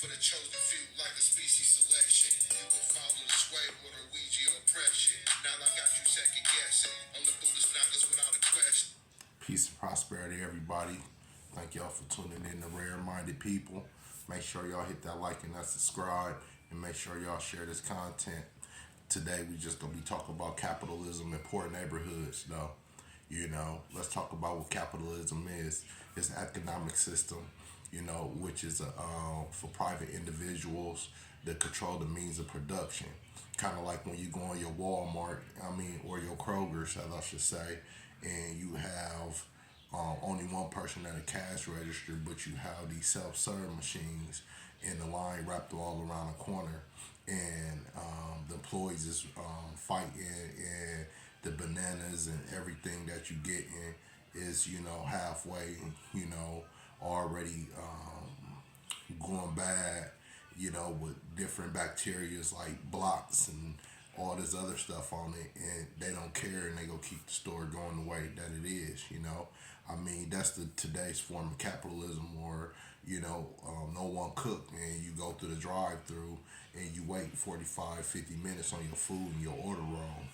For the chosen few, like a species selection. You will follow the sway with a Ouija oppression. Now I got you second guessing. On the Buddhist knockers without a question. Peace and prosperity, everybody. Thank y'all for tuning in to Rare Minded People. Make sure y'all hit that like and that subscribe, and make sure y'all share this content. Today we just gonna be talking about capitalism in poor neighborhoods, though. Let's talk about what capitalism is. It's an economic system, which is for private individuals that control the means of production. Kind of like when you go on your Walmart, or your Kroger's, as I should say, and you have only one person at a cash register, but you have these self-serve machines and the line wrapped all around the corner, and the employees is fighting, and the bananas and everything that you get in is halfway already going bad, with different bacterias like blocks and all this other stuff on it, and they don't care, and they go keep the store going the way that it is. That's the today's form of capitalism, or no one cook, and you go through the drive-through and you wait 45, 50 minutes on your food and your order wrong,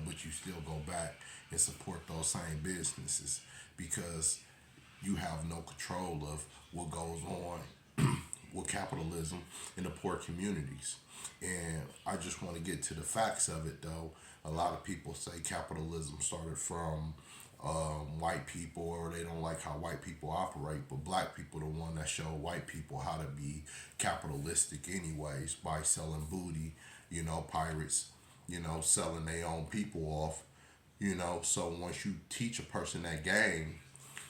but you still go back and support those same businesses because you have no control of what goes on with capitalism in the poor communities. And I just want to get to the facts of it, though. A lot of people say capitalism started from white people, or they don't like how white people operate, but black people the one that show white people how to be capitalistic anyways, by selling booty, pirates, selling their own people off, so once you teach a person that game,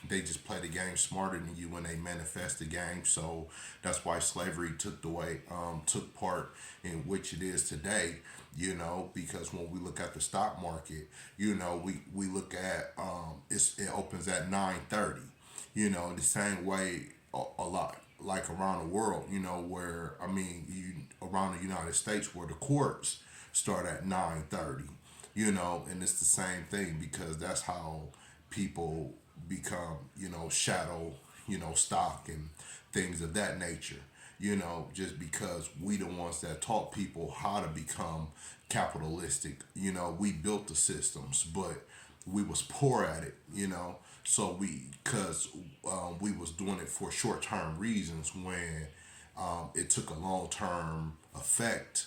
they just play the game smarter than you when they manifest the game. So that's why slavery took part in which it is today. Because when we look at the stock market, we look at it opens at 9:30. The same way a lot like around the world. Where around the United States, where the courts start at 9:30. And it's the same thing because that's how people become, shadow, stock and things of that nature. Just because we the ones that taught people how to become capitalistic. We built the systems, but we was poor at it. So because we was doing it for short term reasons when it took a long term effect,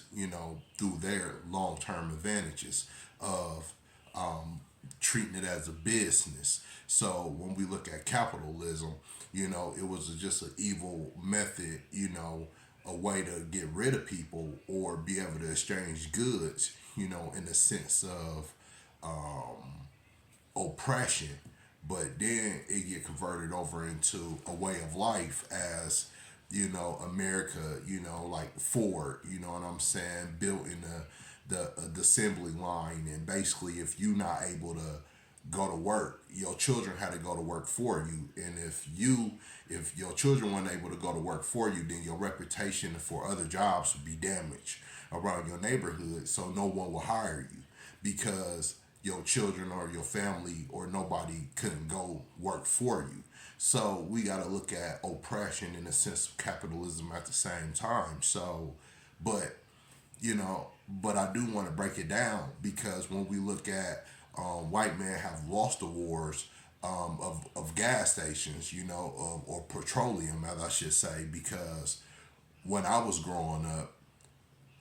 through their long term advantages of treating it as a business. So when we look at capitalism, it was just an evil method, a way to get rid of people or be able to exchange goods, in the sense of oppression. But then it get converted over into a way of life as, America, like Ford, you know what I'm saying, built in the assembly line. And basically, if you not able to go to work, your children had to go to work for you. And if your children weren't able to go to work for you, then your reputation for other jobs would be damaged around your neighborhood. So no one will hire you because your children or your family or nobody couldn't go work for you. So we got to look at oppression in the sense of capitalism at the same time. So, but but I do want to break it down because when we look at white men have lost the wars of gas stations, or petroleum, as I should say, because when I was growing up,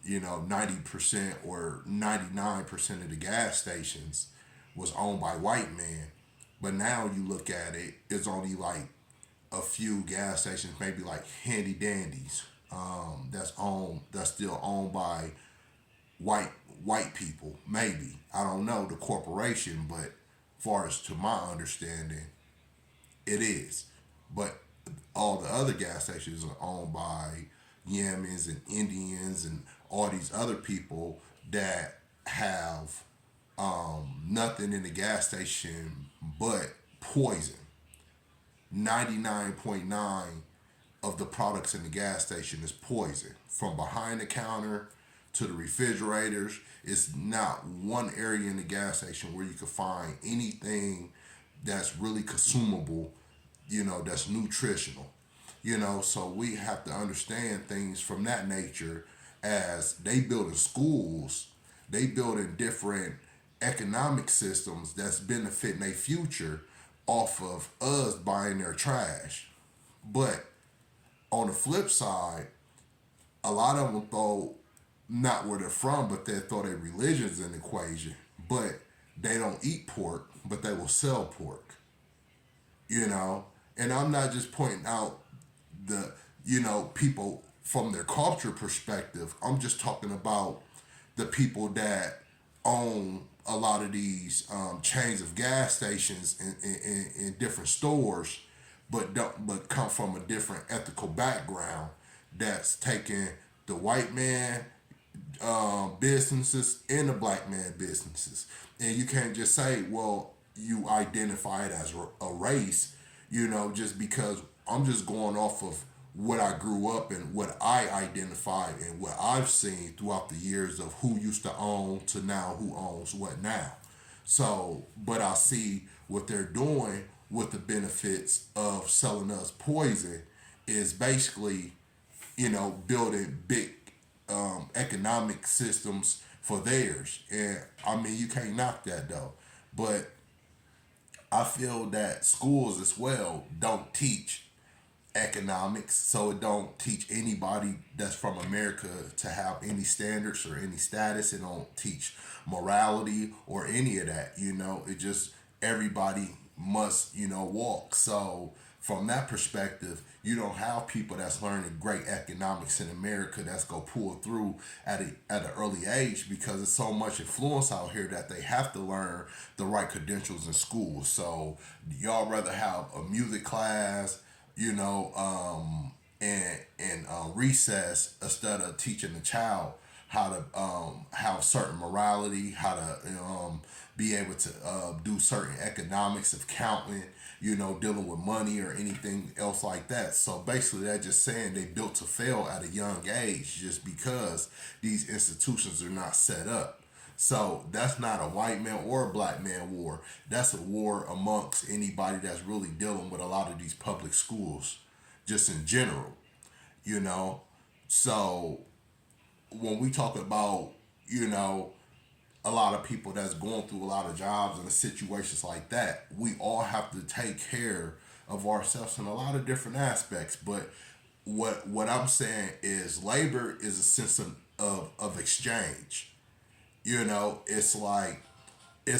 90% or 99% of the gas stations was owned by white men. But now you look at it, it's only like a few gas stations, maybe like handy dandies, that's still owned by white white people. Maybe, I don't know the corporation, but far as to my understanding, it is. But all the other gas stations are owned by Yemens and Indians and all these other people that have nothing in the gas station but poison. 99.9 of the products in the gas station is poison. From behind the counter to the refrigerators, it's not one area in the gas station where you can find anything that's really consumable, that's nutritional. So we have to understand things from that nature as they building schools, they building different economic systems that's benefiting their future off of us buying their trash. But on the flip side, a lot of them throw not where they're from, but they throw their religions in the equation. But they don't eat pork, but they will sell pork. you know. And I'm not just pointing out the, people from their culture perspective. I'm just talking about the people that own a lot of these chains of gas stations in different stores, but come from a different ethical background that's taking the white man businesses and the black man businesses. And you can't just say, well, you identify it as a race, just because I'm just going off of what I grew up and what I identify and what I've seen throughout the years of who used to own to now who owns what now. So, but I see what they're doing with the benefits of selling us poison is basically, building big economic systems for theirs. And I mean, you can't knock that though. But I feel that schools as well don't teach economics, so it don't teach anybody that's from America to have any standards or any status. It don't teach morality or any of that. It just everybody must walk. So from that perspective, you don't have people that's learning great economics in America that's gonna pull through at an early age, because there's so much influence out here that they have to learn the right credentials in school. So y'all rather have a music class, and recess, instead of teaching the child how to have certain morality, how to be able to do certain economics of counting, dealing with money or anything else like that. So basically, that's just saying they built to fail at a young age just because these institutions are not set up. So that's not a white man or a black man war. That's a war amongst anybody that's really dealing with a lot of these public schools, just in general, you know. So when we talk about, a lot of people that's going through a lot of jobs and situations like that, we all have to take care of ourselves in a lot of different aspects. But what I'm saying is labor is a sense of exchange. It's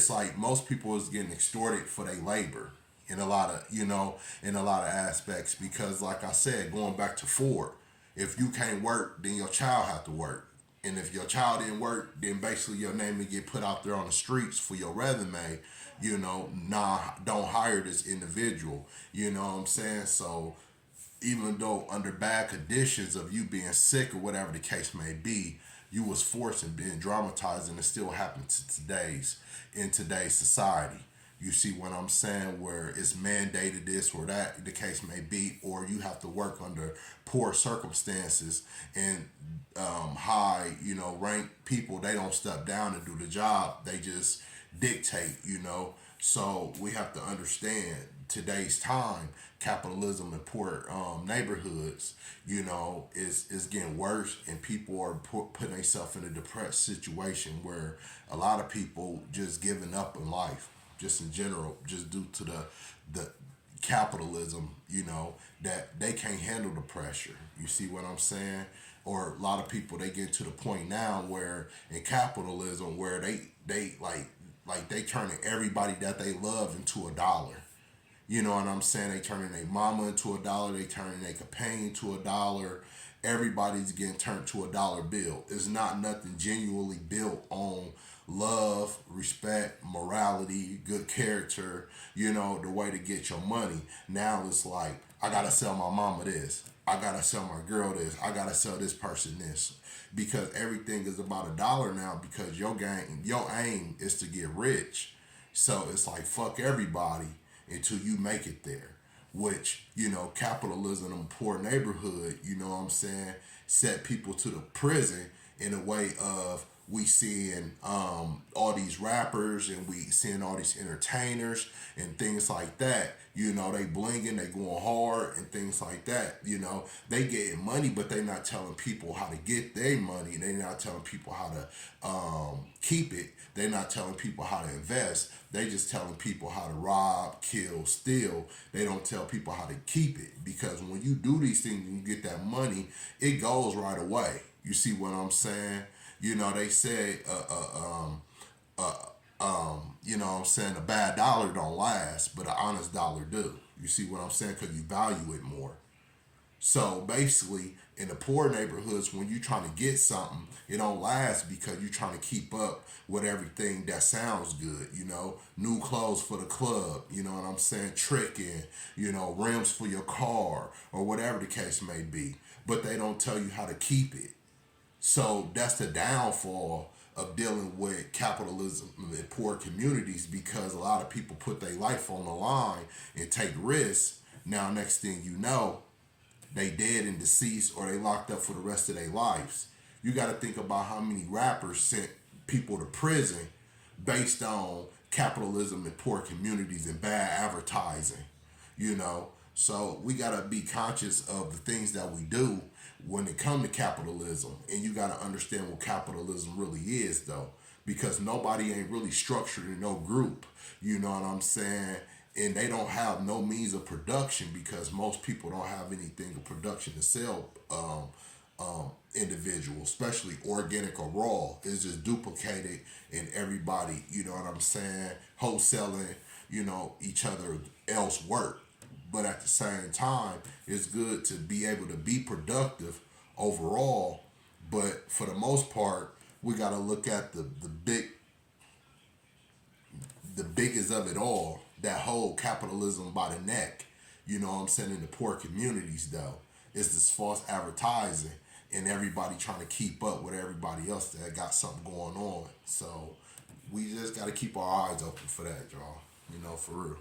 like most people is getting extorted for their labor in a lot of aspects, because like I said, going back to Ford, if you can't work, then your child have to work. And if your child didn't work, then basically your name will get put out there on the streets for your resume. Nah, don't hire this individual. You know what I'm saying? So even though under bad conditions of you being sick or whatever the case may be, you was forced and being dramatized, and it still happens to in today's society. You see what I'm saying? Where it's mandated this or that the case may be, or you have to work under poor circumstances, and high, ranked people, they don't step down and do the job. They just dictate. So we have to understand today's time, capitalism in poor neighborhoods, is getting worse, and people are putting themselves in a depressed situation where a lot of people just giving up in life, just in general, just due to the capitalism, that they can't handle the pressure. You see what I'm saying? Or a lot of people, they get to the point now where in capitalism where they like they turning everybody that they love into a dollar. You know what I'm saying? They turning their mama into a dollar. They turning their companion to a dollar. Everybody's getting turned to a dollar bill. It's not nothing genuinely built on love, respect, morality, good character, the way to get your money. Now it's like, I gotta sell my mama this. I gotta sell my girl this. I gotta sell this person this. Because everything is about a dollar now, because your aim is to get rich. So it's like, fuck everybody until you make it there. Which, capitalism in a poor neighborhood, set people to the prison in a way of we seeing all these rappers and we seeing all these entertainers and things like that. You know, they blinging, they going hard and things like that. You know, they getting money, but they not telling people how to get their money. They not telling people how to keep it. They not telling people how to invest. They just telling people how to rob, kill, steal. They don't tell people how to keep it, because when you do these things and you get that money, it goes right away. You see what I'm saying? You know, they say, you know what I'm saying, a bad dollar don't last, but an honest dollar do. You see what I'm saying? Because you value it more. So basically, in the poor neighborhoods, when you're trying to get something, it don't last because you're trying to keep up with everything that sounds good. You know, new clothes for the club. You know what I'm saying? Tricking. You know, rims for your car or whatever the case may be. But they don't tell you how to keep it. So that's the downfall of dealing with capitalism in poor communities, because a lot of people put their life on the line and take risks. Now, next thing you know, they dead and deceased, or they locked up for the rest of their lives. You got to think about how many rappers sent people to prison based on capitalism in poor communities and bad advertising. You know, so we got to be conscious of the things that we do when it comes to capitalism, and you got to understand what capitalism really is, though, because nobody ain't really structured in no group. You know what I'm saying? And they don't have no means of production, because most people don't have anything of production to sell. Individual, especially organic or raw, is just duplicated in everybody. You know what I'm saying? Wholesaling, you know, each other else work. But at the same time, it's good to be able to be productive overall. But for the most part, we got to look at the biggest of it all, that whole capitalism by the neck. You know what I'm saying? In the poor communities, though, is this false advertising and everybody trying to keep up with everybody else that got something going on. So we just got to keep our eyes open for that, y'all. You know, for real.